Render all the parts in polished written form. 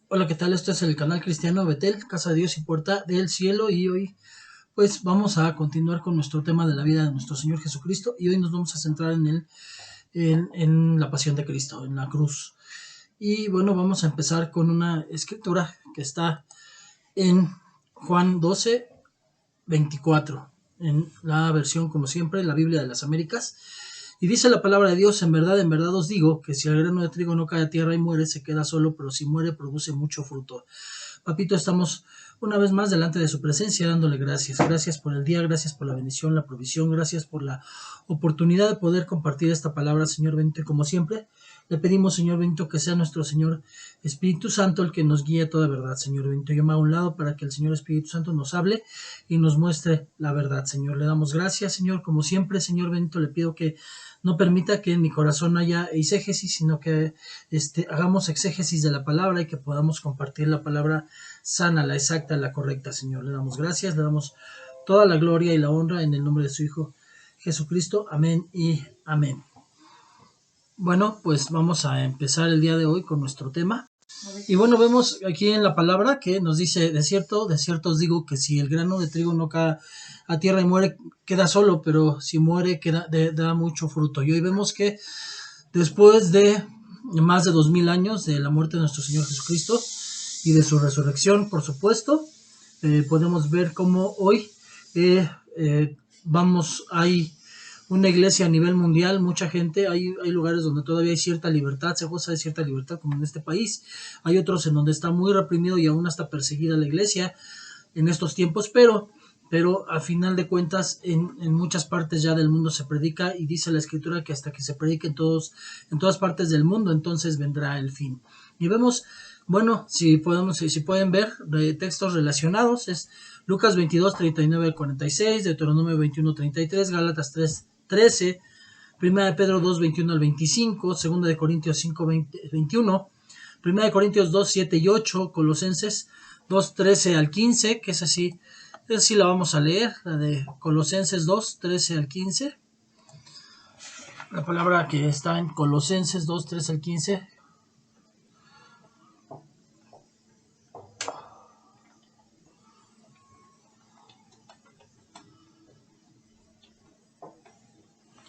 Hola, ¿qué tal? Este es el canal Cristiano Betel, Casa de Dios y Puerta del Cielo, y hoy pues vamos a continuar con nuestro tema de la vida de nuestro Señor Jesucristo, y hoy nos vamos a centrar en la pasión de Cristo, en la cruz. Y bueno, vamos a empezar con una escritura que está en Juan 12:24, en la versión, como siempre, la Biblia de las Américas. Y dice la palabra de Dios: en verdad os digo, que si el grano de trigo no cae a tierra y muere, se queda solo, pero si muere, produce mucho fruto. Papito, estamos una vez más delante de su presencia dándole gracias. Gracias por el día, gracias por la bendición, la provisión, gracias por la oportunidad de poder compartir esta palabra, Señor bendito. Y como siempre, le pedimos, Señor bendito, que sea nuestro Señor Espíritu Santo el que nos guíe a toda verdad, Señor bendito. Yo me hago a un lado para que el Señor Espíritu Santo nos hable y nos muestre la verdad, Señor. Le damos gracias, Señor. Como siempre, Señor bendito, le pido que no permita que en mi corazón haya exégesis, sino que hagamos exégesis de la palabra y que podamos compartir la palabra sana, la exacta, la correcta, Señor. Le damos gracias, le damos toda la gloria y la honra en el nombre de su Hijo Jesucristo. Amén y amén. Bueno, pues vamos a empezar el día de hoy con nuestro tema. Y bueno, vemos aquí en la palabra que nos dice: de cierto os digo que si el grano de trigo no cae a tierra y muere, queda solo, pero si muere, da mucho fruto. Y hoy vemos que después de más de 2000 años de la muerte de nuestro Señor Jesucristo y de su resurrección, por supuesto, podemos ver cómo hoy hay una iglesia a nivel mundial, mucha gente, hay lugares donde todavía hay cierta libertad, se goza de cierta libertad, como en este país. Hay otros en donde está muy reprimido y aún hasta perseguida la iglesia en estos tiempos, pero a final de cuentas en muchas partes ya del mundo se predica, y dice la escritura que hasta que se predique en todas partes del mundo, entonces vendrá el fin. Y vemos, bueno, si pueden ver textos relacionados, es Lucas 22:39-46, Deuteronomio 21:33, Gálatas 3:13, Primera de Pedro 2:21-25, Segunda de Corintios 5:21, Primera de Corintios 2:7-8, Colosenses 2:13-15, que es así. Esa sí la vamos a leer, la de Colosenses 2:13-15. La palabra que está en Colosenses 2:13-15.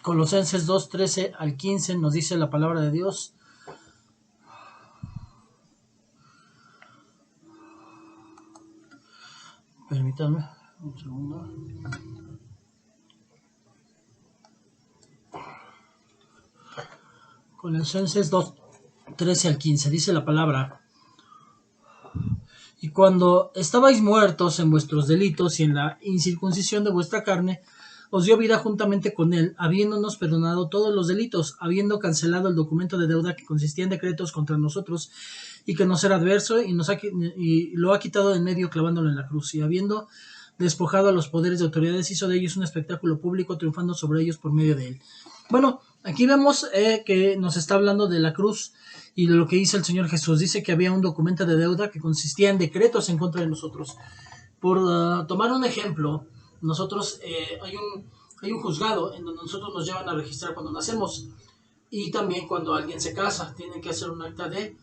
Colosenses 2:13-15 nos dice la palabra de Dios: permítanme un segundo. Colosenses 2:13-15 dice la palabra: y cuando estabais muertos en vuestros delitos y en la incircuncisión de vuestra carne, os dio vida juntamente con él, habiéndonos perdonado todos los delitos, habiendo cancelado el documento de deuda que consistía en decretos contra nosotros y que nos era adverso, y lo ha quitado de en medio clavándolo en la cruz, y habiendo despojado a los poderes de autoridades, hizo de ellos un espectáculo público, triunfando sobre ellos por medio de él. Bueno, aquí vemos que nos está hablando de la cruz y de lo que hizo el Señor Jesús. Dice que había un documento de deuda que consistía en decretos en contra de nosotros. Por tomar un ejemplo, nosotros hay un juzgado en donde nosotros nos llevan a registrar cuando nacemos, y también cuando alguien se casa, tienen que hacer un acta de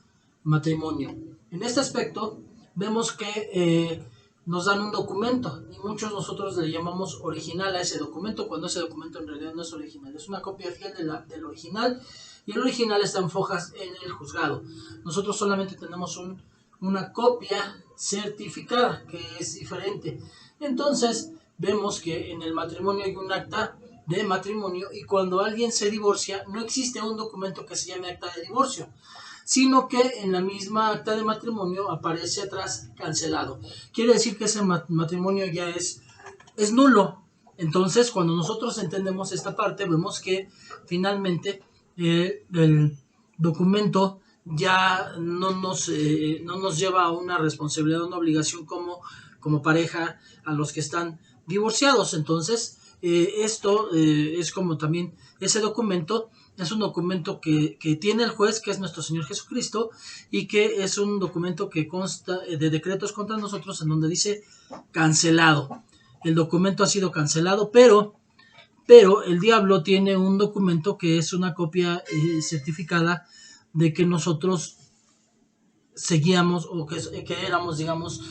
matrimonio. En este aspecto, vemos que nos dan un documento, y muchos nosotros le llamamos original a ese documento, cuando ese documento en realidad no es original, es una copia fiel del original, y el original está en fojas en el juzgado. Nosotros solamente tenemos una copia certificada, que es diferente. Entonces, vemos que en el matrimonio hay un acta de matrimonio, y cuando alguien se divorcia no existe un documento que se llame acta de divorcio, sino que en la misma acta de matrimonio aparece atrás cancelado. Quiere decir que ese matrimonio ya es nulo. Entonces, cuando nosotros entendemos esta parte, vemos que finalmente el documento ya no nos lleva a una responsabilidad, a una obligación como pareja a los que están divorciados. Entonces, esto es como también ese documento. Es un documento que tiene el juez, que es nuestro Señor Jesucristo, y que es un documento que consta de decretos contra nosotros, en donde dice cancelado. El documento ha sido cancelado, pero el diablo tiene un documento que es una copia certificada de que nosotros seguíamos o que éramos, digamos,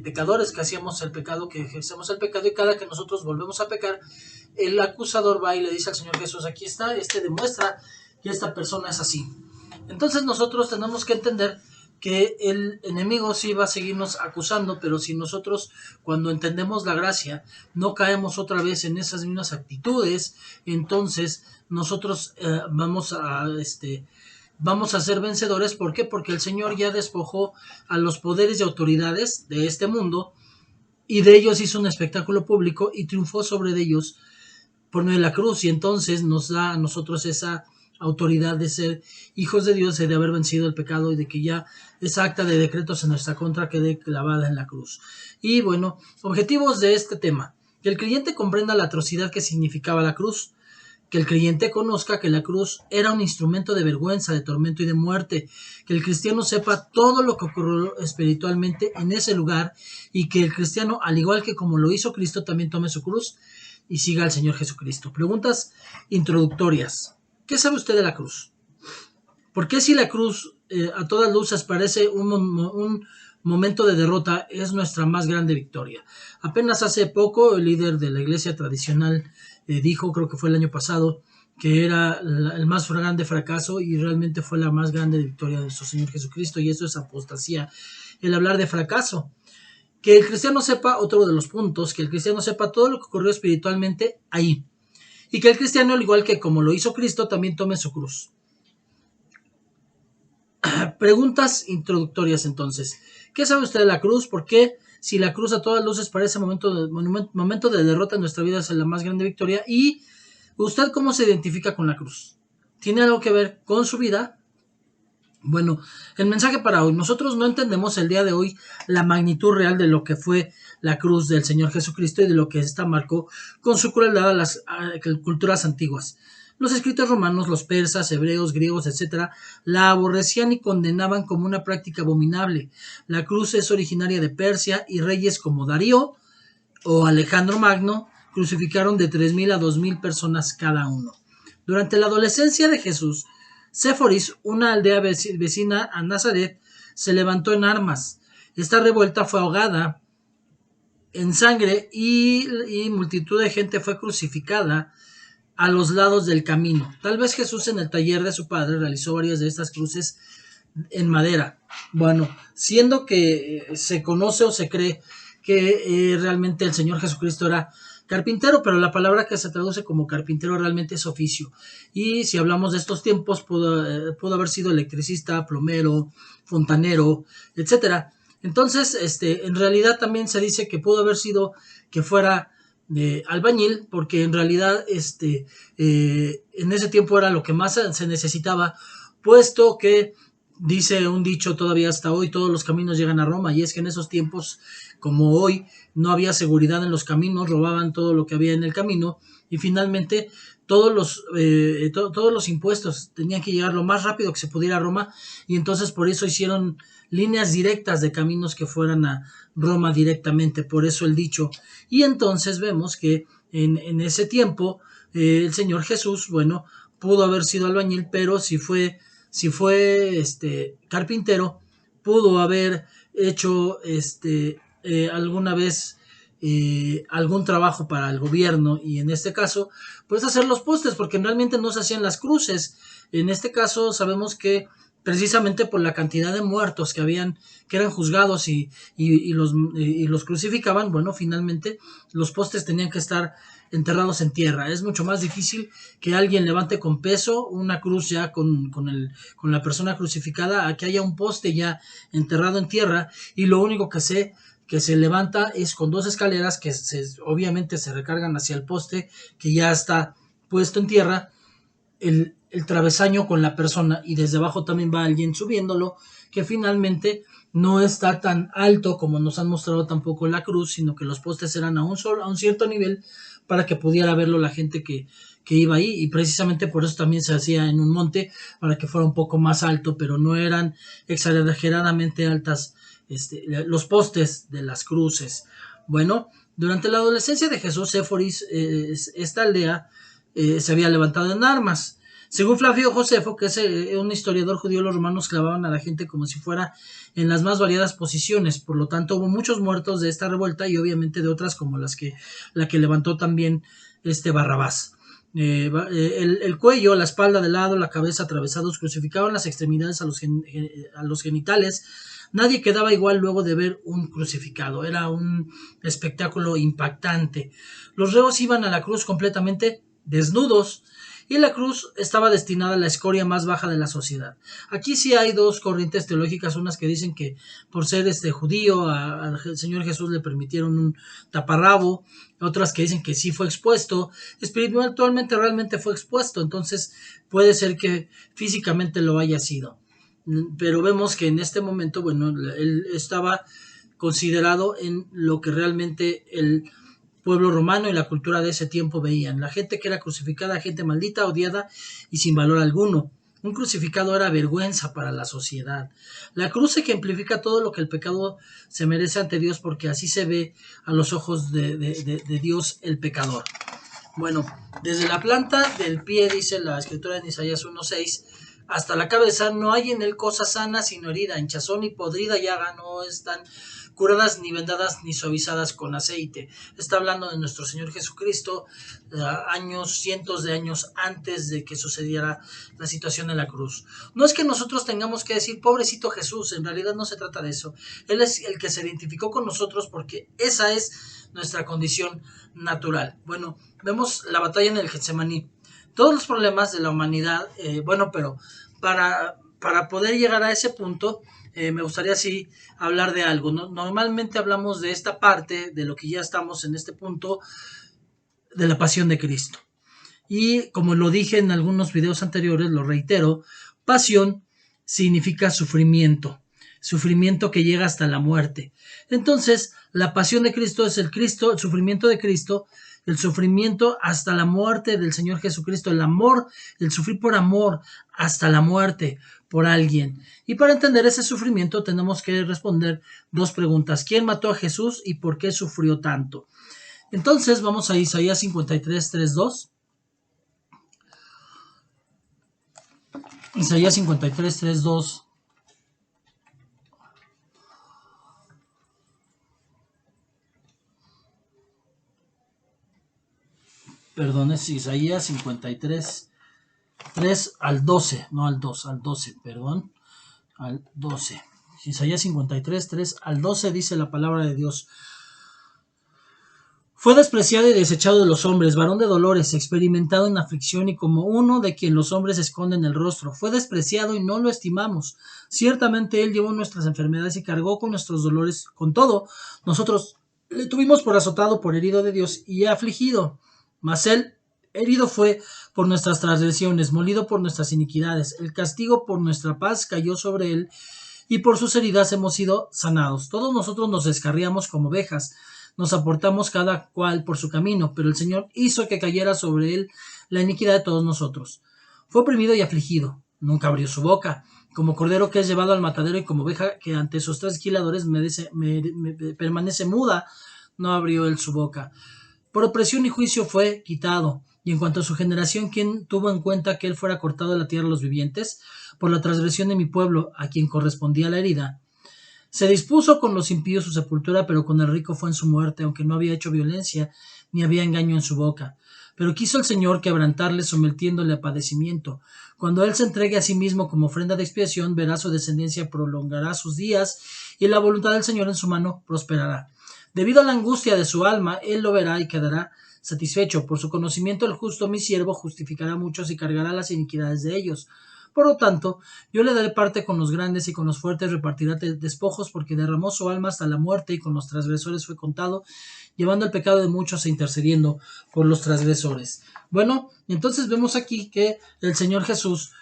pecadores, que hacíamos el pecado, que ejercemos el pecado, y cada que nosotros volvemos a pecar, el acusador va y le dice al Señor Jesús, aquí está, demuestra que esta persona es así. Entonces nosotros tenemos que entender que el enemigo sí va a seguirnos acusando, pero si nosotros, cuando entendemos la gracia, no caemos otra vez en esas mismas actitudes, entonces nosotros vamos a ser vencedores. ¿Por qué? Porque el Señor ya despojó a los poderes y autoridades de este mundo, y de ellos hizo un espectáculo público y triunfó sobre ellos por medio de la cruz, y entonces nos da a nosotros esa autoridad de ser hijos de Dios y de haber vencido el pecado, y de que ya esa acta de decretos en nuestra contra quede clavada en la cruz. Y bueno, objetivos de este tema: que el creyente comprenda la atrocidad que significaba la cruz, que el creyente conozca que la cruz era un instrumento de vergüenza, de tormento y de muerte, que el cristiano sepa todo lo que ocurrió espiritualmente en ese lugar, y que el cristiano, al igual que como lo hizo Cristo, también tome su cruz y siga al Señor Jesucristo. Preguntas introductorias. ¿Qué sabe usted de la cruz? ¿Por qué, si la cruz a todas luces parece un momento de derrota, es nuestra más grande victoria? Apenas hace poco el líder de la iglesia tradicional dijo, creo que fue el año pasado, que era el más grande fracaso, y realmente fue la más grande victoria de nuestro Señor Jesucristo, y eso es apostasía, el hablar de fracaso. Que el cristiano sepa, otro de los puntos, que el cristiano sepa todo lo que ocurrió espiritualmente ahí, y que el cristiano, al igual que como lo hizo Cristo, también tome su cruz. Preguntas introductorias entonces. ¿Qué sabe usted de la cruz? ¿Por qué, si la cruz a todas luces parece momento de derrota en nuestra vida, es la más grande victoria? ¿Y usted cómo se identifica con la cruz? ¿Tiene algo que ver con su vida? Bueno, el mensaje para hoy: nosotros no entendemos el día de hoy la magnitud real de lo que fue la cruz del Señor Jesucristo y de lo que ésta marcó con su crueldad a las culturas antiguas. Los escritos romanos, los persas, hebreos, griegos, etc., la aborrecían y condenaban como una práctica abominable. La cruz es originaria de Persia, y reyes como Darío o Alejandro Magno crucificaron de 3,000 a 2,000 personas cada uno. Durante la adolescencia de Jesús, Séforis, una aldea vecina a Nazaret, se levantó en armas. Esta revuelta fue ahogada en sangre, y multitud de gente fue crucificada a los lados del camino. Tal vez Jesús, en el taller de su padre, realizó varias de estas cruces en madera. Bueno, siendo que se conoce o se cree que realmente el Señor Jesucristo era carpintero, pero la palabra que se traduce como carpintero realmente es oficio. Y si hablamos de estos tiempos, pudo haber sido electricista, plomero, fontanero, etcétera. Entonces, en realidad también se dice que pudo haber sido que fuera albañil, porque en realidad en ese tiempo era lo que más se necesitaba, puesto que dice un dicho todavía hasta hoy: todos los caminos llegan a Roma. Y es que en esos tiempos, como hoy, no había seguridad en los caminos, robaban todo lo que había en el camino, y finalmente todos los impuestos tenían que llegar lo más rápido que se pudiera a Roma, y entonces por eso hicieron líneas directas de caminos que fueran a Roma directamente, por eso el dicho. Y entonces vemos que en ese tiempo el Señor Jesús, bueno, pudo haber sido albañil, pero si fue carpintero, pudo haber hecho alguna vez algún trabajo para el gobierno, y en este caso pues hacer los postes, porque realmente no se hacían las cruces. En este caso sabemos que precisamente por la cantidad de muertos que eran juzgados y los crucificaban, bueno, finalmente los postes tenían que estar enterrados en tierra. Es mucho más difícil que alguien levante con peso una cruz ya con la persona crucificada, a que haya un poste ya enterrado en tierra, y lo único que se levanta es con dos escaleras que obviamente se recargan hacia el poste que ya está puesto en tierra, el travesaño con la persona, y desde abajo también va alguien subiéndolo, que finalmente no está tan alto como nos han mostrado tampoco la cruz, sino que los postes eran a un cierto nivel para que pudiera verlo la gente que iba ahí, y precisamente por eso también se hacía en un monte, para que fuera un poco más alto, pero no eran exageradamente altas los postes de las cruces. Bueno, durante la adolescencia de Jesús, Séforis, esta aldea, se había levantado en armas. Según Flavio Josefo, que es un historiador judío, los romanos clavaban a la gente como si fuera en las más variadas posiciones. Por lo tanto, hubo muchos muertos de esta revuelta y obviamente de otras como la que levantó también Barrabás. El cuello, la espalda de lado, la cabeza atravesados, crucificaban las extremidades a los genitales. Nadie quedaba igual luego de ver un crucificado. Era un espectáculo impactante. Los reos iban a la cruz completamente desnudos y la cruz estaba destinada a la escoria más baja de la sociedad. Aquí sí hay dos corrientes teológicas, unas que dicen que por ser judío al Señor Jesús le permitieron un taparrabo, otras que dicen que sí fue expuesto, espiritualmente realmente fue expuesto, entonces puede ser que físicamente lo haya sido. Pero vemos que en este momento, bueno, él estaba considerado en lo que realmente el pueblo romano y la cultura de ese tiempo veían. La gente que era crucificada, gente maldita, odiada y sin valor alguno. Un crucificado era vergüenza para la sociedad. La cruz ejemplifica todo lo que el pecado se merece ante Dios porque así se ve a los ojos de Dios el pecador. Bueno, desde la planta del pie, dice la escritura en Isaías 1:6, hasta la cabeza no hay en él cosa sana sino herida, hinchazón y podrida llaga, no están curadas ni vendadas ni suavizadas con aceite. Está hablando de nuestro Señor Jesucristo, cientos de años antes de que sucediera la situación en la cruz. No es que nosotros tengamos que decir, pobrecito Jesús, en realidad no se trata de eso. Él es el que se identificó con nosotros porque esa es nuestra condición natural. Bueno, vemos la batalla en el Getsemaní. Todos los problemas de la humanidad, pero para poder llegar a ese punto, me gustaría así hablar de algo, ¿no? Normalmente hablamos de esta parte, de lo que ya estamos en este punto, de la pasión de Cristo. Y como lo dije en algunos videos anteriores, lo reitero, pasión significa sufrimiento, sufrimiento que llega hasta la muerte. Entonces, la pasión de Cristo es el sufrimiento de Cristo, el sufrimiento hasta la muerte del Señor Jesucristo, el amor, el sufrir por amor hasta la muerte por alguien. Y para entender ese sufrimiento tenemos que responder dos preguntas. ¿Quién mató a Jesús y por qué sufrió tanto? Entonces, vamos a Isaías 53, 3:2. Isaías 53, 3:2. Perdón, es Isaías 53, 3 al 12, no al 2, al 12, perdón, al 12. Isaías 53, 3 al 12 dice la palabra de Dios. Fue despreciado y desechado de los hombres, varón de dolores, experimentado en aflicción y como uno de quien los hombres esconden el rostro. Fue despreciado y no lo estimamos. Ciertamente él llevó nuestras enfermedades y cargó con nuestros dolores. Con todo, nosotros le tuvimos por azotado, por herido de Dios y afligido. Mas él herido fue por nuestras transgresiones, molido por nuestras iniquidades. El castigo por nuestra paz cayó sobre él y por sus heridas hemos sido sanados. Todos nosotros nos descarriamos como ovejas, nos aportamos cada cual por su camino, pero el Señor hizo que cayera sobre él la iniquidad de todos nosotros. Fue oprimido y afligido, nunca abrió su boca, como cordero que es llevado al matadero y como oveja que ante sus trasquiladores permanece muda, no abrió él su boca. Por opresión y juicio fue quitado. Y en cuanto a su generación, ¿quién tuvo en cuenta que él fuera cortado de la tierra de los vivientes? Por la transgresión de mi pueblo, a quien correspondía la herida. Se dispuso con los impíos su sepultura, pero con el rico fue en su muerte, aunque no había hecho violencia, ni había engaño en su boca. Pero quiso el Señor quebrantarle, sometiéndole a padecimiento. Cuando él se entregue a sí mismo como ofrenda de expiación, verá su descendencia, prolongará sus días, y la voluntad del Señor en su mano prosperará. Debido a la angustia de su alma, él lo verá y quedará satisfecho. Por su conocimiento el justo, mi siervo, justificará a muchos y cargará las iniquidades de ellos. Por lo tanto, yo le daré parte con los grandes y con los fuertes repartirá despojos, porque derramó su alma hasta la muerte y con los transgresores fue contado, llevando el pecado de muchos e intercediendo por los transgresores. Bueno, entonces vemos aquí que el Señor Jesús,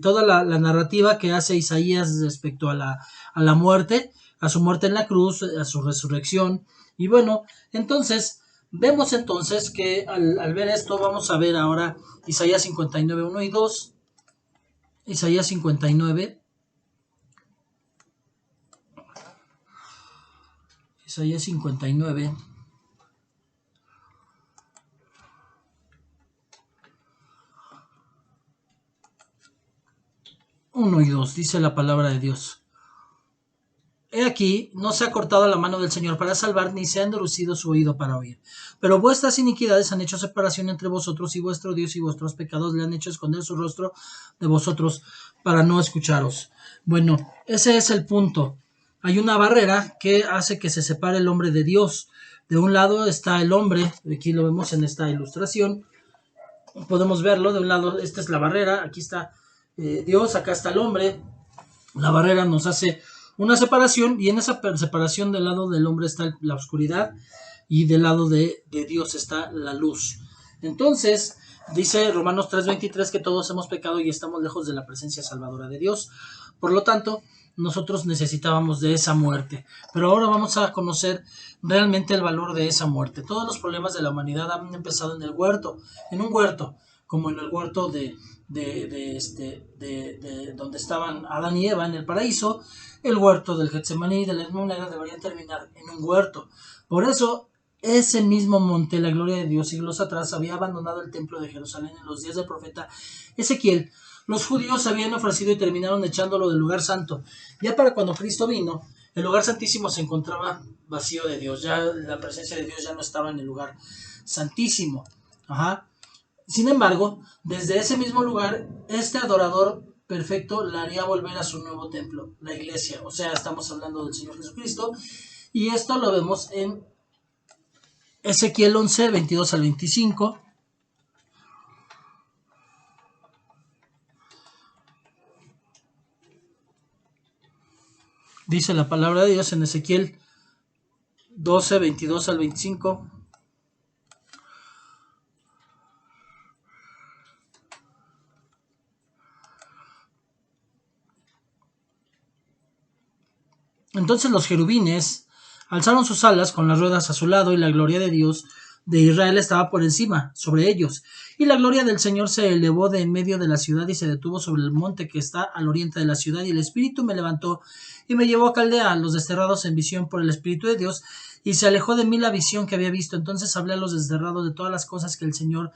toda la narrativa que hace Isaías respecto a la muerte, a su muerte en la cruz, a su resurrección, y bueno, entonces vemos entonces que al ver esto vamos a ver ahora Isaías 59, 1 y 2. Isaías 59. Isaías 59. 1 y 2, dice la palabra de Dios. He aquí, no se ha cortado la mano del Señor para salvar, ni se ha endurecido su oído para oír. Pero vuestras iniquidades han hecho separación entre vosotros y vuestro Dios, y vuestros pecados le han hecho esconder su rostro de vosotros para no escucharos. Bueno, ese es el punto. Hay una barrera que hace que se separe el hombre de Dios. De un lado está el hombre, aquí lo vemos en esta ilustración, podemos verlo, de un lado esta es la barrera, aquí está Dios, acá está el hombre. La barrera nos hace una separación, y en esa separación del lado del hombre está la oscuridad y del lado de Dios está la luz. Entonces, dice Romanos 3:23 que todos hemos pecado y estamos lejos de la presencia salvadora de Dios. Por lo tanto, nosotros necesitábamos de esa muerte. Pero ahora vamos a conocer realmente el valor de esa muerte. Todos los problemas de la humanidad han empezado en el huerto, en un huerto, como en el huerto de donde estaban Adán y Eva en el paraíso. El huerto del Getsemaní, de la misma manera, debería terminar en un huerto. Por eso, ese mismo monte, la gloria de Dios, siglos atrás, había abandonado el templo de Jerusalén en los días del profeta Ezequiel. Los judíos habían ofrecido y terminaron echándolo del lugar santo. Ya para cuando Cristo vino, el lugar santísimo se encontraba vacío de Dios. Ya la presencia de Dios ya no estaba en el lugar santísimo. Sin embargo, desde ese mismo lugar, este adorador perfecto la haría volver a su nuevo templo, la iglesia. O sea, estamos hablando del Señor Jesucristo. Y esto lo vemos en Ezequiel 11, 22 al 25. Dice la palabra de Dios en Ezequiel 12, 22 al 25. Entonces los querubines alzaron sus alas con las ruedas a su lado, y la gloria de Dios de Israel estaba por encima, sobre ellos. Y la gloria del Señor se elevó de en medio de la ciudad y se detuvo sobre el monte que está al oriente de la ciudad. Y el Espíritu me levantó y me llevó a Caldea, a los desterrados en visión por el Espíritu de Dios, y se alejó de mí la visión que había visto. Entonces hablé a los desterrados de todas las cosas que el Señor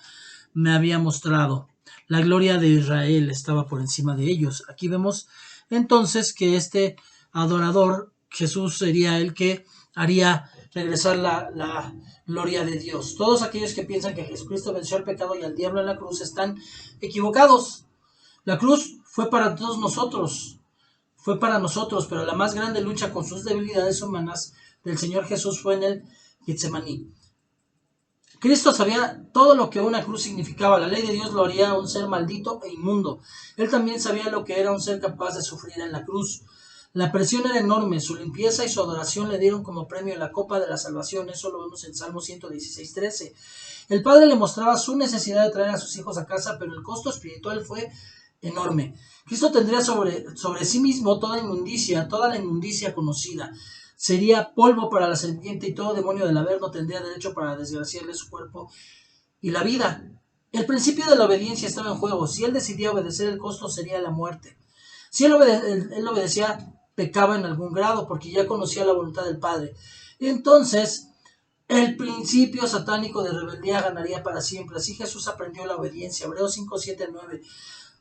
me había mostrado. La gloria de Israel estaba por encima de ellos. Aquí vemos entonces que este adorador, Jesús, sería el que haría regresar la gloria de Dios. Todos aquellos que piensan que Jesucristo venció al pecado y al diablo en la cruz están equivocados. La cruz fue para todos nosotros, pero la más grande lucha con sus debilidades humanas del Señor Jesús fue en el Getsemaní. Cristo sabía todo lo que una cruz significaba. La ley de Dios lo haría un ser maldito e inmundo. Él también sabía lo que era un ser capaz de sufrir en la cruz. La presión era enorme, su limpieza y su adoración le dieron como premio la copa de la salvación. Eso lo vemos en Salmo 116:13. El Padre le mostraba su necesidad de traer a sus hijos a casa, pero el costo espiritual fue enorme. Cristo tendría sobre sí mismo toda la inmundicia conocida. Sería polvo para la serpiente, y todo demonio del Averno tendría derecho para desgraciarle su cuerpo y la vida. El principio de la obediencia estaba en juego. Si él decidía obedecer, el costo sería la muerte. Si él obedecía, pecaba en algún grado, porque ya conocía la voluntad del Padre. Entonces, el principio satánico de rebeldía ganaría para siempre. Así Jesús aprendió la obediencia. Hebreos 5, 7, 9.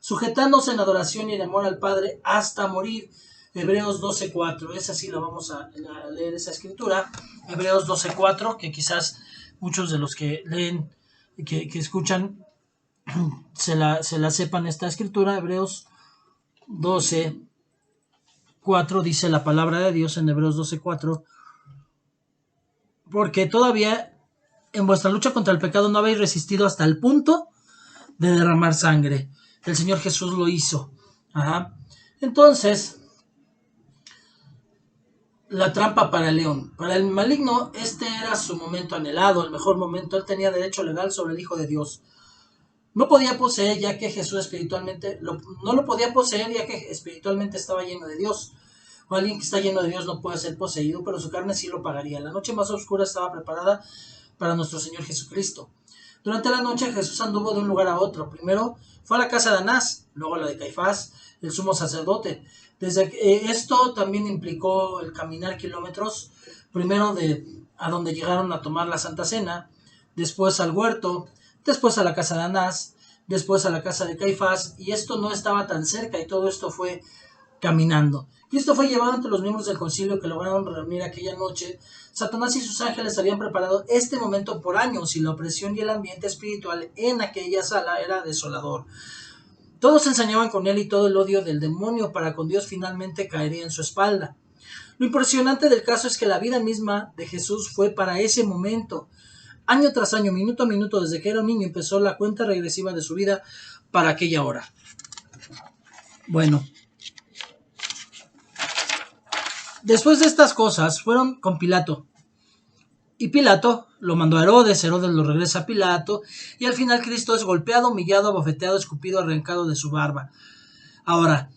Sujetándose en adoración y en amor al Padre hasta morir. Hebreos 12:4. Esa sí la vamos a leer, esa escritura. Hebreos 12:4, que quizás muchos de los que leen, que escuchan, se la sepan esta escritura. Hebreos 12:4 dice la palabra de Dios en Hebreos 12:4. Porque todavía en vuestra lucha contra el pecado no habéis resistido hasta el punto de derramar sangre. El Señor Jesús lo hizo. Entonces, la trampa para el león. Para el maligno, este era su momento anhelado, el mejor momento. Él tenía derecho legal sobre el Hijo de Dios. No podía poseer, ya que Jesús espiritualmente no lo podía poseer, ya que espiritualmente estaba lleno de Dios. O alguien que está lleno de Dios no puede ser poseído, pero su carne sí lo pagaría. La noche más oscura estaba preparada para nuestro Señor Jesucristo. Durante la noche Jesús anduvo de un lugar a otro. Primero fue a la casa de Anás, luego a la de Caifás, el sumo sacerdote. Esto también implicó el caminar kilómetros, primero a donde llegaron a tomar la Santa Cena, después al huerto, después a la casa de Anás, después a la casa de Caifás, y esto no estaba tan cerca, y todo esto fue caminando. Y esto fue llevado ante los miembros del concilio que lograron reunir aquella noche. Satanás y sus ángeles habían preparado este momento por años, y la opresión y el ambiente espiritual en aquella sala era desolador. Todos ensañaban con él, y todo el odio del demonio para con Dios finalmente caería en su espalda. Lo impresionante del caso es que la vida misma de Jesús fue para ese momento. Año tras año, minuto a minuto, desde que era un niño, empezó la cuenta regresiva de su vida para aquella hora. Bueno, después de estas cosas, fueron con Pilato. Y Pilato lo mandó a Herodes, Herodes lo regresa a Pilato, y al final Cristo es golpeado, humillado, abofeteado, escupido, arrancado de su barba. Ahora,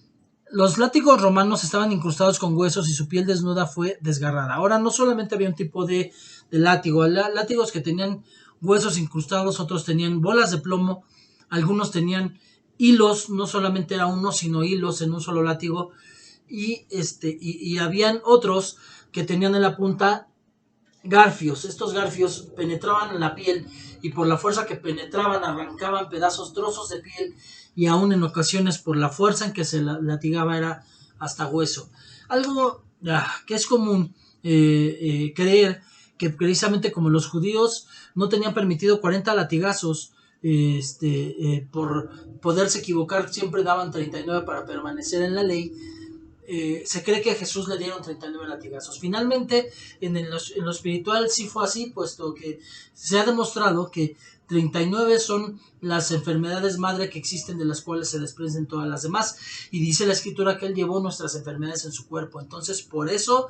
los látigos romanos estaban incrustados con huesos y su piel desnuda fue desgarrada. Ahora, no solamente había un tipo de látigo, látigos que tenían huesos incrustados, otros tenían bolas de plomo, algunos tenían hilos, no solamente era uno, sino hilos en un solo látigo, y habían otros que tenían en la punta garfios. Estos garfios penetraban en la piel, y por la fuerza que penetraban arrancaban pedazos, trozos de piel, y aún en ocasiones por la fuerza en que se latigaba era hasta hueso. Algo que es común creer que precisamente como los judíos no tenían permitido 40 latigazos, por poderse equivocar, siempre daban 39 para permanecer en la ley. Se cree que a Jesús le dieron 39 latigazos. Finalmente, en lo espiritual sí fue así, puesto que se ha demostrado que 39 son las enfermedades madre que existen, de las cuales se desprenden todas las demás. Y dice la Escritura que Él llevó nuestras enfermedades en su cuerpo. Entonces, por eso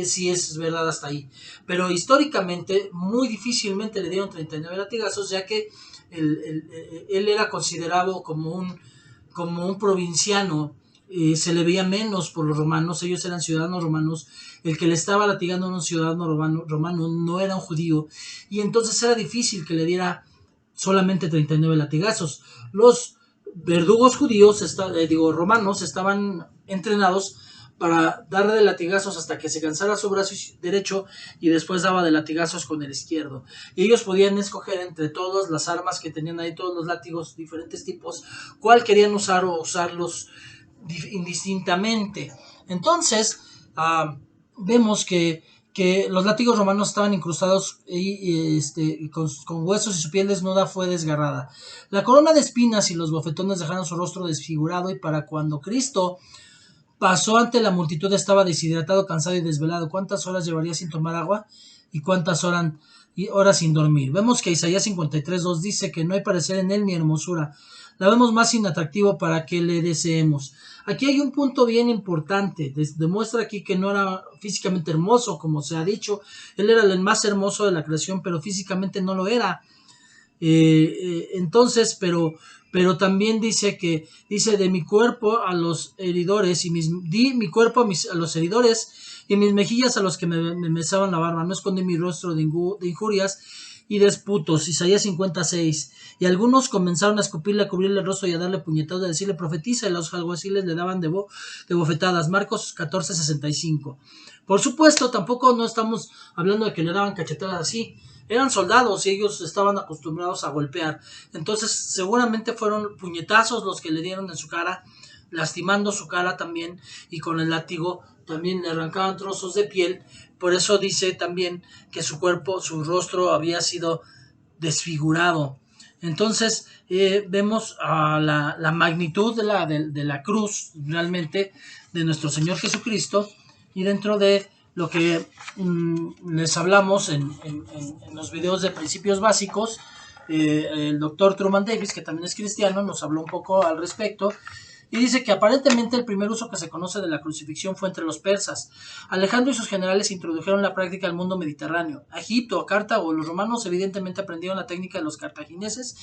sí es verdad hasta ahí. Pero históricamente, muy difícilmente le dieron 39 latigazos, ya que él era considerado como un provinciano. Se le veía menos por los romanos, ellos eran ciudadanos romanos, el que le estaba latigando a un ciudadano romano no era un judío, y entonces era difícil que le diera solamente 39 latigazos. Los verdugos judíos, romanos, estaban entrenados para darle de latigazos hasta que se cansara su brazo derecho, y después daba de latigazos con el izquierdo. Y ellos podían escoger entre todas las armas que tenían ahí, todos los látigos, diferentes tipos, cuál querían usar o usarlos indistintamente. Entonces, vemos que los látigos romanos estaban incrustados con huesos, y su piel desnuda fue desgarrada. La corona de espinas y los bofetones dejaron su rostro desfigurado, y para cuando Cristo pasó ante la multitud estaba deshidratado, cansado y desvelado. ¿Cuántas horas llevaría sin tomar agua? ¿Y cuántas horas sin dormir? Vemos que Isaías 53:2 dice que no hay parecer en él ni hermosura. La vemos más inatractivo para que le deseemos. Aquí hay un punto bien importante. Demuestra aquí que no era físicamente hermoso, como se ha dicho. Él era el más hermoso de la creación, pero físicamente no lo era. Entonces, pero también dice de mi cuerpo a los heridores, di mi cuerpo a los heridores, y mis mejillas a los que me besaban la barba. No escondí mi rostro de injurias y disputos. Isaías 56. Y algunos comenzaron a escupirle, a cubrirle el rostro y a darle puñetadas, a decirle profetiza, y los alguaciles le daban de bofetadas. Marcos 14:65. Por supuesto, tampoco no estamos hablando de que le daban cachetadas así. Eran soldados y ellos estaban acostumbrados a golpear. Entonces seguramente fueron puñetazos los que le dieron en su cara, lastimando su cara también, y con el látigo también le arrancaban trozos de piel. Por eso dice también que su cuerpo, su rostro había sido desfigurado. Entonces vemos la magnitud de la cruz realmente de nuestro Señor Jesucristo, y dentro de lo que les hablamos en los videos de principios básicos, el doctor Truman Davis, que también es cristiano, nos habló un poco al respecto, y dice que aparentemente el primer uso que se conoce de la crucifixión fue entre los persas. Alejandro y sus generales introdujeron la práctica al mundo mediterráneo. A Egipto, a Cartago, los romanos evidentemente aprendieron la técnica de los cartagineses,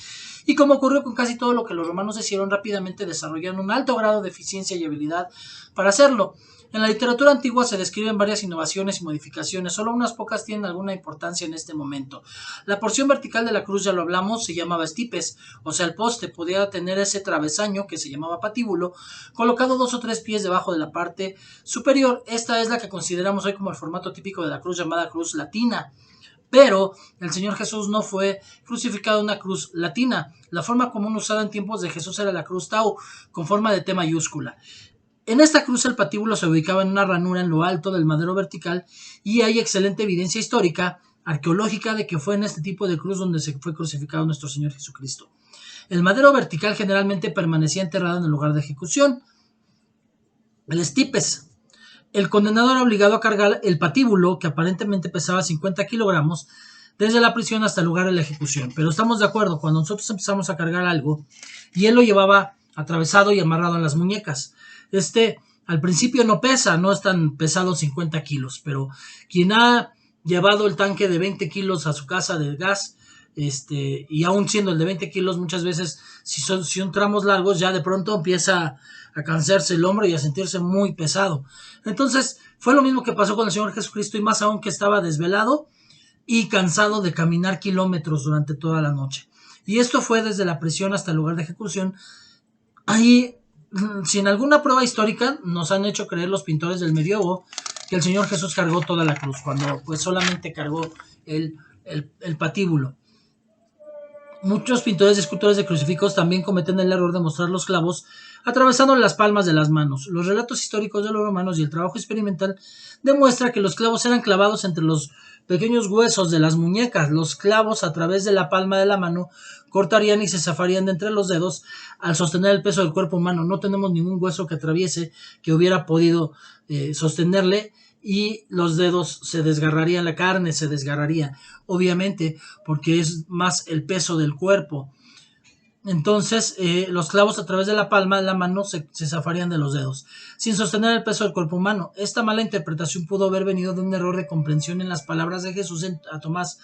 y como ocurrió con casi todo lo que los romanos hicieron, rápidamente desarrollaron un alto grado de eficiencia y habilidad para hacerlo. En la literatura antigua se describen varias innovaciones y modificaciones, solo unas pocas tienen alguna importancia en este momento. La porción vertical de la cruz, ya lo hablamos, se llamaba stipes, o sea el poste podía tener ese travesaño que se llamaba patíbulo, colocado 2 o 3 pies debajo de la parte superior. Esta es la que consideramos hoy como el formato típico de la cruz, llamada cruz latina. Pero el Señor Jesús no fue crucificado en una cruz latina. La forma común usada en tiempos de Jesús era la cruz tau, con forma de T mayúscula. En esta cruz el patíbulo se ubicaba en una ranura en lo alto del madero vertical y hay excelente evidencia histórica, arqueológica, de que fue en este tipo de cruz donde se fue crucificado nuestro Señor Jesucristo. El madero vertical generalmente permanecía enterrado en el lugar de ejecución. El stipes. El condenado era obligado a cargar el patíbulo, que aparentemente pesaba 50 kilogramos, desde la prisión hasta el lugar de la ejecución. Pero estamos de acuerdo, cuando nosotros empezamos a cargar algo, y él lo llevaba atravesado y amarrado en las muñecas. Al principio no pesa, no es tan pesado 50 kilos, pero quien ha llevado el tanque de 20 kilos a su casa de gas, y aún siendo el de 20 kilos, muchas veces, si son tramos largos, ya de pronto empieza a cansarse el hombro y a sentirse muy pesado. Entonces, fue lo mismo que pasó con el Señor Jesucristo, y más aún que estaba desvelado y cansado de caminar kilómetros durante toda la noche. Y esto fue desde la prisión hasta el lugar de ejecución. Ahí, sin alguna prueba histórica, nos han hecho creer los pintores del medievo que el Señor Jesús cargó toda la cruz, cuando pues solamente cargó el patíbulo. Muchos pintores y escultores de crucifijos también cometen el error de mostrar los clavos atravesando las palmas de las manos. Los relatos históricos de los romanos y el trabajo experimental demuestra que los clavos eran clavados entre los pequeños huesos de las muñecas. Los clavos a través de la palma de la mano cortarían y se zafarían de entre los dedos al sostener el peso del cuerpo humano. No tenemos ningún hueso que atraviese que hubiera podido sostenerle, y los dedos se desgarrarían, la carne se desgarraría, obviamente, porque es más el peso del cuerpo. Entonces, los clavos a través de la palma de la mano se zafarían de los dedos, sin sostener el peso del cuerpo humano. Esta mala interpretación pudo haber venido de un error de comprensión en las palabras de Jesús a Tomás.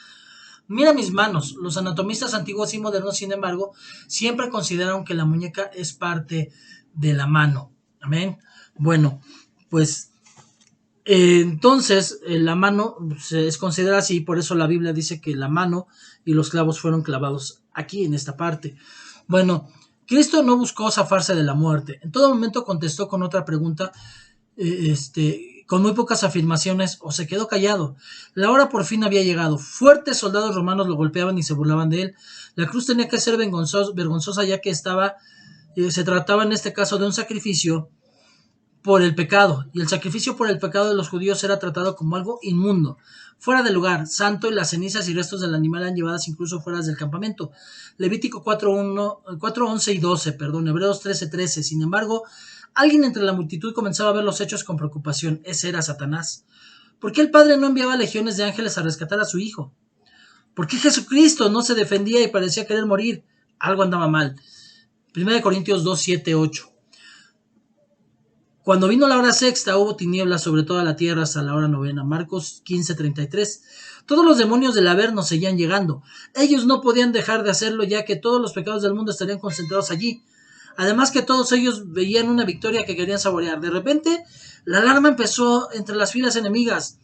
Mira mis manos. Los anatomistas antiguos y modernos, sin embargo, siempre consideraron que la muñeca es parte de la mano. Amén. Bueno, pues entonces la mano es considerada así, por eso la Biblia dice que la mano y los clavos fueron clavados aquí en esta parte. Bueno, Cristo no buscó zafarse de la muerte. En todo momento contestó con otra pregunta, con muy pocas afirmaciones, o se quedó callado. La hora por fin había llegado. Fuertes soldados romanos lo golpeaban y se burlaban de él. La cruz tenía que ser vergonzosa, ya que se trataba en este caso de un sacrificio por el pecado, y el sacrificio por el pecado de los judíos era tratado como algo inmundo, fuera de lugar, santo, y las cenizas y restos del animal eran llevadas incluso fuera del campamento. Levítico 4:11 y 12, Hebreos 13:13. Sin embargo, alguien entre la multitud comenzaba a ver los hechos con preocupación. Ese era Satanás. ¿Por qué el Padre no enviaba legiones de ángeles a rescatar a su hijo? ¿Por qué Jesucristo no se defendía y parecía querer morir? Algo andaba mal. 1 Corintios 2, 7, 8. Cuando vino la hora sexta, hubo tinieblas sobre toda la tierra hasta la hora novena. Marcos 15:33. Todos los demonios del Averno seguían llegando. Ellos no podían dejar de hacerlo, ya que todos los pecados del mundo estarían concentrados allí. Además que todos ellos veían una victoria que querían saborear. De repente, la alarma empezó entre las filas enemigas.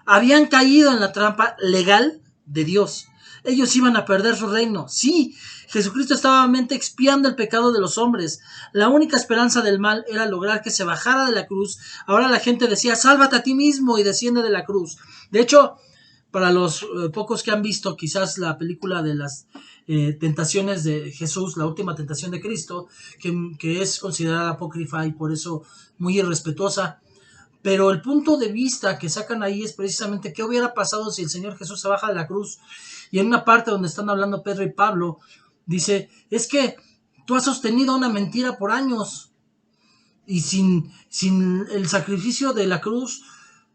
Habían caído en la trampa legal de Dios. Ellos iban a perder su reino. Sí, Jesucristo estaba expiando el pecado de los hombres. La única esperanza del mal era lograr que se bajara de la cruz. Ahora la gente decía, sálvate a ti mismo y desciende de la cruz. De hecho, para los pocos que han visto quizás la película de las tentaciones de Jesús, la última tentación de Cristo, que es considerada apócrifa y por eso muy irrespetuosa, pero el punto de vista que sacan ahí es precisamente qué hubiera pasado si el Señor Jesús se baja de la cruz. Y en una parte donde están hablando Pedro y Pablo, dice, es que tú has sostenido una mentira por años, y sin el sacrificio de la cruz,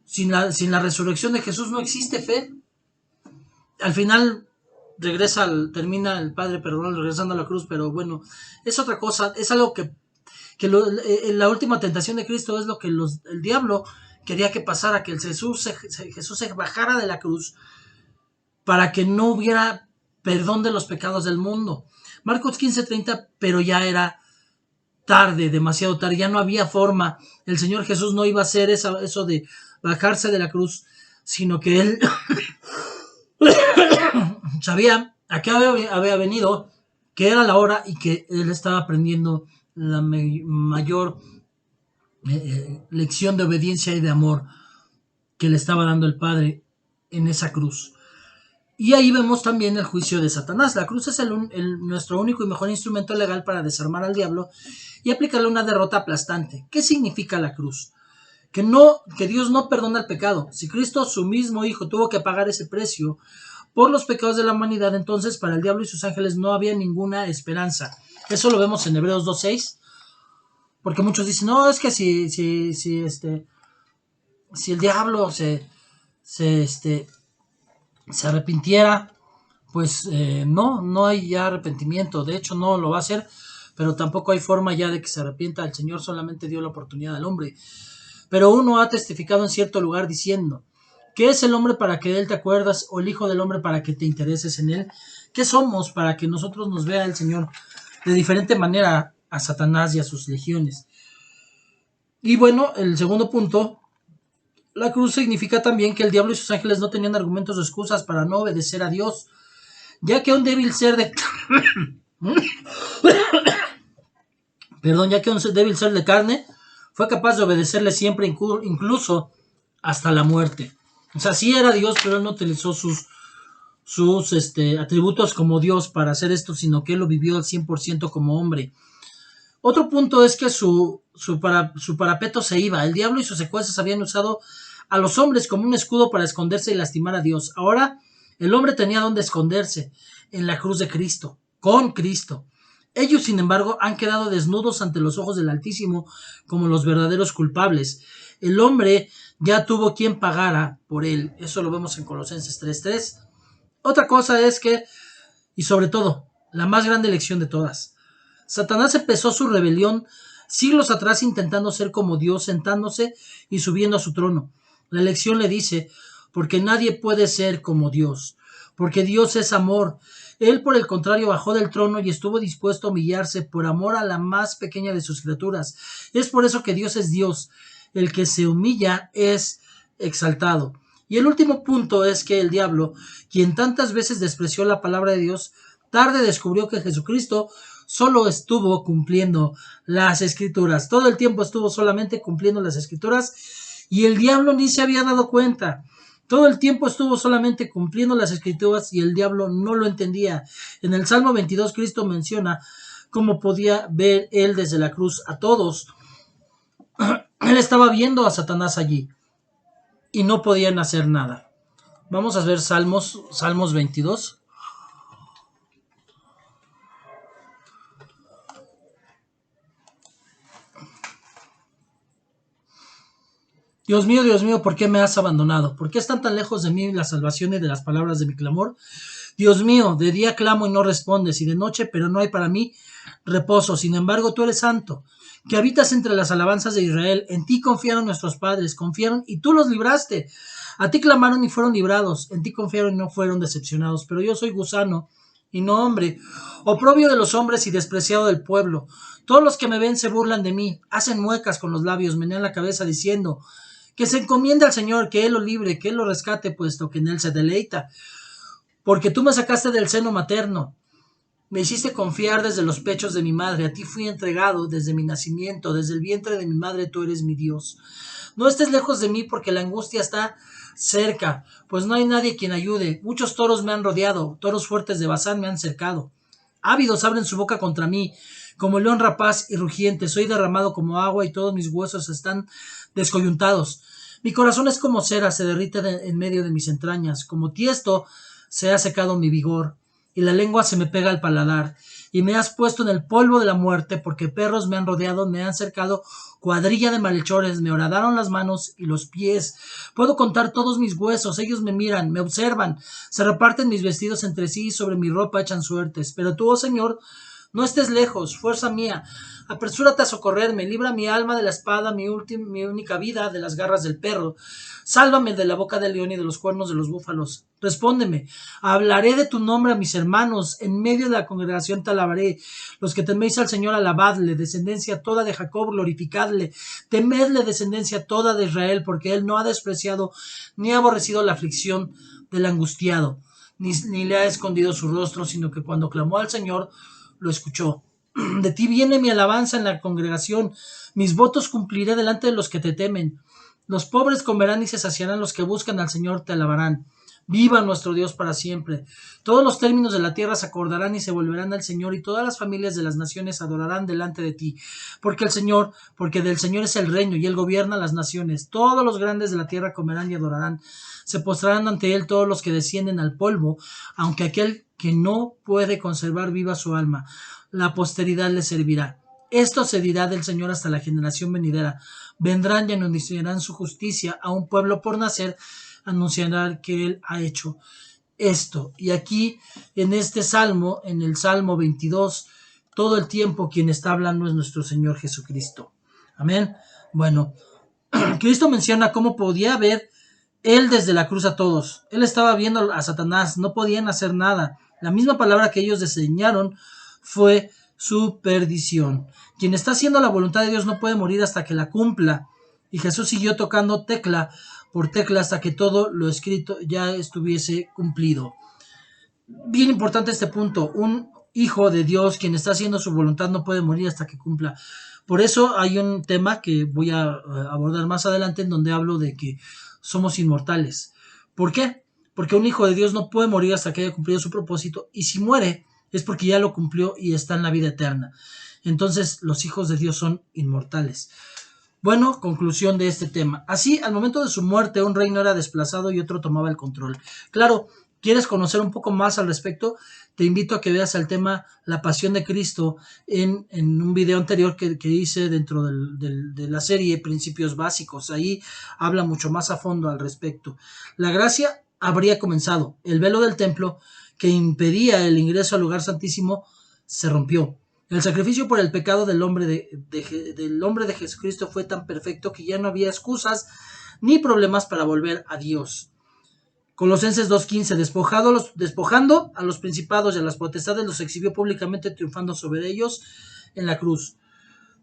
sin la resurrección de Jesús, no existe fe. Al final termina el Padre perdón regresando a la cruz, pero bueno, es otra cosa, es algo que la última tentación de Cristo es lo que el diablo quería que pasara, que Jesús se bajara de la cruz para que no hubiera perdón de los pecados del mundo. Marcos 15:30, pero ya era tarde, demasiado tarde, ya no había forma. El Señor Jesús no iba a hacer eso de bajarse de la cruz, sino que él sabía a qué había venido, que era la hora y que él estaba aprendiendo la mayor lección de obediencia y de amor que le estaba dando el Padre en esa cruz. Y ahí vemos también el juicio de Satanás. La cruz es nuestro único y mejor instrumento legal para desarmar al diablo y aplicarle una derrota aplastante. ¿Qué significa la cruz? Que Dios no perdona el pecado. Si Cristo, su mismo Hijo, tuvo que pagar ese precio por los pecados de la humanidad, entonces para el diablo y sus ángeles no había ninguna esperanza. Eso lo vemos en Hebreos 2:6, porque muchos dicen, no, es que si el diablo se arrepintiera, pues no hay ya arrepentimiento. De hecho, no lo va a hacer, pero tampoco hay forma ya de que se arrepienta. El Señor solamente dio la oportunidad al hombre. Pero uno ha testificado en cierto lugar diciendo, ¿qué es el hombre para que de él te acuerdas? ¿O el hijo del hombre para que te intereses en él? ¿Qué somos para que nosotros nos vea el Señor de diferente manera a Satanás y a sus legiones? Y bueno, el segundo punto, la cruz significa también que el diablo y sus ángeles no tenían argumentos o excusas para no obedecer a Dios, ya que un débil ser de carne fue capaz de obedecerle siempre, incluso hasta la muerte. O sea, sí era Dios, pero él no utilizó sus atributos como Dios para hacer esto, sino que él lo vivió al 100% como hombre. Otro punto es que su parapeto se iba. El diablo y sus secuaces habían usado a los hombres como un escudo para esconderse y lastimar a Dios. Ahora el hombre tenía donde esconderse, en la cruz de Cristo, con Cristo. Ellos, sin embargo, han quedado desnudos ante los ojos del Altísimo como los verdaderos culpables. El hombre ya tuvo quien pagara por él. Eso lo vemos en Colosenses 3:3. Otra cosa es que, y sobre todo, la más grande lección de todas, Satanás empezó su rebelión siglos atrás intentando ser como Dios, sentándose y subiendo a su trono. La lección le dice, porque nadie puede ser como Dios, porque Dios es amor. Él, por el contrario, bajó del trono y estuvo dispuesto a humillarse por amor a la más pequeña de sus criaturas. Es por eso que Dios es Dios. El que se humilla es exaltado. Y el último punto es que el diablo, quien tantas veces despreció la palabra de Dios, tarde descubrió que Jesucristo solo estuvo cumpliendo las escrituras. Todo el tiempo estuvo solamente cumpliendo las escrituras y el diablo ni se había dado cuenta. Todo el tiempo estuvo solamente cumpliendo las escrituras y el diablo no lo entendía. En el Salmo 22 Cristo menciona cómo podía ver él desde la cruz a todos. Él estaba viendo a Satanás allí y no podían hacer nada. Vamos a ver Salmos 22. Dios mío, ¿por qué me has abandonado? ¿Por qué están tan lejos de mí la salvación y de las palabras de mi clamor? Dios mío, de día clamo y no respondes, y de noche, pero no hay para mí reposo. Sin embargo, tú eres santo, que habitas entre las alabanzas de Israel. En ti confiaron nuestros padres, confiaron y tú los libraste. A ti clamaron y fueron librados, en ti confiaron y no fueron decepcionados. Pero yo soy gusano y no hombre, oprobio de los hombres y despreciado del pueblo. Todos los que me ven se burlan de mí, hacen muecas con los labios, menean la cabeza diciendo, que se encomiende al Señor, que Él lo libre, que Él lo rescate, puesto que en Él se deleita. Porque tú me sacaste del seno materno, me hiciste confiar desde los pechos de mi madre, a ti fui entregado desde mi nacimiento, desde el vientre de mi madre tú eres mi Dios. No estés lejos de mí porque la angustia está cerca, pues no hay nadie quien ayude. Muchos toros me han rodeado, toros fuertes de Basán me han cercado. Ávidos abren su boca contra mí, como león rapaz y rugiente, soy derramado como agua y todos mis huesos están descoyuntados. Mi corazón es como cera, se derrite en medio de mis entrañas, como tiesto se ha secado mi vigor, y la lengua se me pega al paladar, y me has puesto en el polvo de la muerte, porque perros me han rodeado, me han cercado, cuadrilla de malhechores, me horadaron las manos y los pies. Puedo contar todos mis huesos, ellos me miran, me observan, se reparten mis vestidos entre sí, y sobre mi ropa echan suertes. Pero tú, oh Señor, no estés lejos, fuerza mía, apresúrate a socorrerme, libra mi alma de la espada, mi única vida de las garras del perro. Sálvame de la boca del león y de los cuernos de los búfalos. Respóndeme, hablaré de tu nombre a mis hermanos, en medio de la congregación te alabaré. Los que teméis al Señor, alabadle, descendencia toda de Jacob, glorificadle. Temedle, descendencia toda de Israel, porque él no ha despreciado ni ha aborrecido la aflicción del angustiado, ni le ha escondido su rostro, sino que cuando clamó al Señor, lo escuchó. De ti viene mi alabanza en la congregación, mis votos cumpliré delante de los que te temen. Los pobres comerán y se saciarán, los que buscan al Señor te alabarán. Viva nuestro Dios para siempre. Todos los términos de la tierra se acordarán y se volverán al Señor, y todas las familias de las naciones adorarán delante de ti. Porque del Señor es el reino, y Él gobierna las naciones. Todos los grandes de la tierra comerán y adorarán. Se postrarán ante Él todos los que descienden al polvo, aunque aquel que no puede conservar viva su alma, la posteridad le servirá. Esto se dirá del Señor hasta la generación venidera. Vendrán y anunciarán su justicia a un pueblo por nacer, anunciarán que Él ha hecho esto. Y aquí, en este salmo, en el Salmo 22, todo el tiempo quien está hablando es nuestro Señor Jesucristo. Amén. Bueno, Cristo menciona cómo podía ver Él desde la cruz a todos. Él estaba viendo a Satanás, no podían hacer nada. La misma palabra que ellos diseñaron fue su perdición. Quien está haciendo la voluntad de Dios no puede morir hasta que la cumpla. Y Jesús siguió tocando tecla por tecla hasta que todo lo escrito ya estuviese cumplido. Bien importante este punto. Un hijo de Dios, quien está haciendo su voluntad, no puede morir hasta que cumpla. Por eso hay un tema que voy a abordar más adelante, en donde hablo de que somos inmortales. ¿Por qué? Porque un hijo de Dios no puede morir hasta que haya cumplido su propósito, y si muere es porque ya lo cumplió y está en la vida eterna. Entonces los hijos de Dios son inmortales. Bueno, conclusión de este tema. Así, al momento de su muerte, un reino era desplazado y otro tomaba el control. Claro, ¿quieres conocer un poco más al respecto? Te invito a que veas el tema La Pasión de Cristo en un video anterior que hice dentro de la serie Principios Básicos. Ahí habla mucho más a fondo al respecto. La gracia habría comenzado. El velo del templo que impedía el ingreso al lugar santísimo se rompió. El sacrificio por el pecado del hombre de Jesucristo fue tan perfecto que ya no había excusas ni problemas para volver a Dios. Colosenses 2:15, despojando a los principados y a las potestades, los exhibió públicamente, triunfando sobre ellos en la cruz.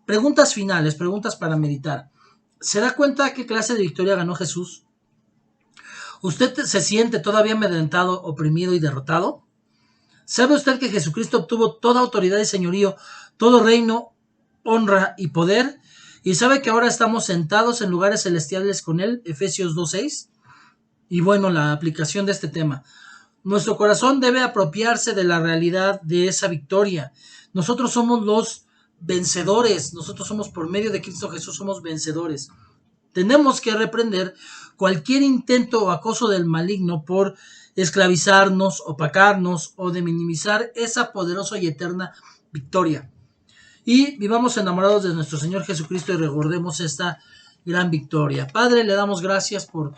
Preguntas finales, preguntas para meditar. ¿Se da cuenta qué clase de victoria ganó Jesús? ¿Usted se siente todavía amedrentado, oprimido y derrotado? ¿Sabe usted que Jesucristo obtuvo toda autoridad y señorío, todo reino, honra y poder? ¿Y sabe que ahora estamos sentados en lugares celestiales con Él? Efesios 2:6. Y bueno, la aplicación de este tema. Nuestro corazón debe apropiarse de la realidad de esa victoria. Nosotros somos los vencedores. Nosotros somos, por medio de Cristo Jesús, somos vencedores. Tenemos que reprender cualquier intento o acoso del maligno por esclavizarnos, opacarnos o de minimizar esa poderosa y eterna victoria. Y vivamos enamorados de nuestro Señor Jesucristo y recordemos esta gran victoria. Padre, le damos gracias por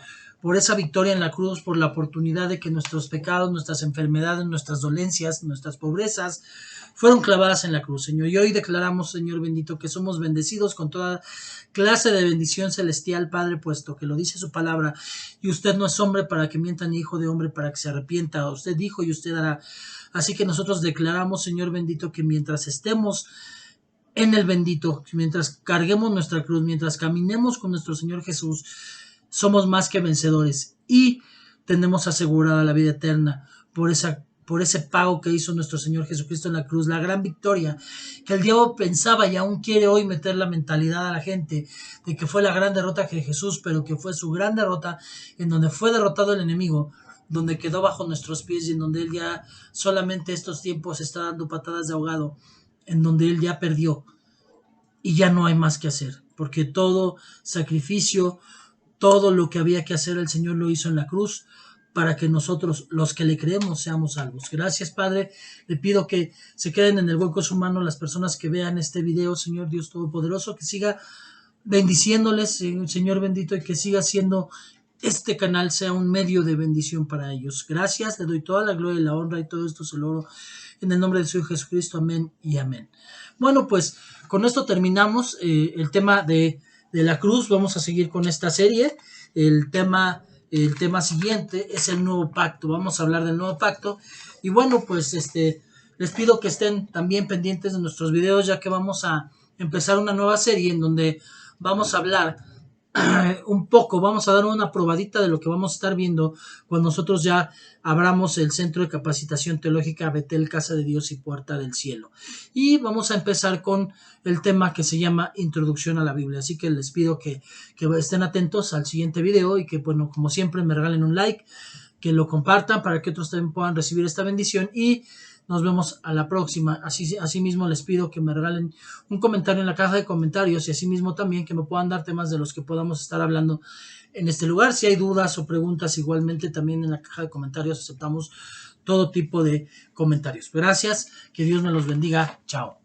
esa victoria en la cruz, por la oportunidad de que nuestros pecados, nuestras enfermedades, nuestras dolencias, nuestras pobrezas fueron clavadas en la cruz, Señor. Y hoy declaramos, Señor bendito, que somos bendecidos con toda clase de bendición celestial, Padre, puesto que lo dice su palabra, y usted no es hombre para que mienta, ni hijo de hombre para que se arrepienta. Usted dijo y usted hará. Así que nosotros declaramos, Señor bendito, que mientras estemos en el bendito, mientras carguemos nuestra cruz, mientras caminemos con nuestro Señor Jesús, somos más que vencedores y tenemos asegurada la vida eterna por ese pago que hizo nuestro Señor Jesucristo en la cruz, la gran victoria que el diablo pensaba y aún quiere hoy meter la mentalidad a la gente de que fue la gran derrota de Jesús, pero que fue su gran derrota, en donde fue derrotado el enemigo, donde quedó bajo nuestros pies y en donde él ya solamente estos tiempos está dando patadas de ahogado, en donde él ya perdió y ya no hay más que hacer, porque todo sacrificio, todo lo que había que hacer el Señor lo hizo en la cruz para que nosotros, los que le creemos, seamos salvos. Gracias, Padre. Le pido que se queden en el hueco de su mano las personas que vean este video, Señor Dios Todopoderoso, que siga bendiciéndoles, Señor bendito, y que siga siendo este canal sea un medio de bendición para ellos. Gracias, le doy toda la gloria y la honra y todo esto se lo oro en el nombre de su Hijo Jesucristo. Amén y amén. Bueno, pues con esto terminamos el tema de la cruz. Vamos a seguir con esta serie. El tema siguiente es el nuevo pacto. Vamos a hablar del nuevo pacto. Y bueno, pues les pido que estén también pendientes de nuestros videos, ya que vamos a empezar una nueva serie en donde vamos a hablar un poco, vamos a dar una probadita de lo que vamos a estar viendo cuando nosotros ya abramos el Centro de Capacitación Teológica Betel, Casa de Dios y Puerta del Cielo. Y vamos a empezar con el tema que se llama Introducción a la Biblia. Así que les pido que estén atentos al siguiente video y que, bueno, como siempre, me regalen un like, que lo compartan para que otros también puedan recibir esta bendición y nos vemos a la próxima. Asimismo les pido que me regalen un comentario en la caja de comentarios y asimismo también que me puedan dar temas de los que podamos estar hablando en este lugar. Si hay dudas o preguntas, igualmente también en la caja de comentarios aceptamos todo tipo de comentarios. Gracias, que Dios me los bendiga. Chao.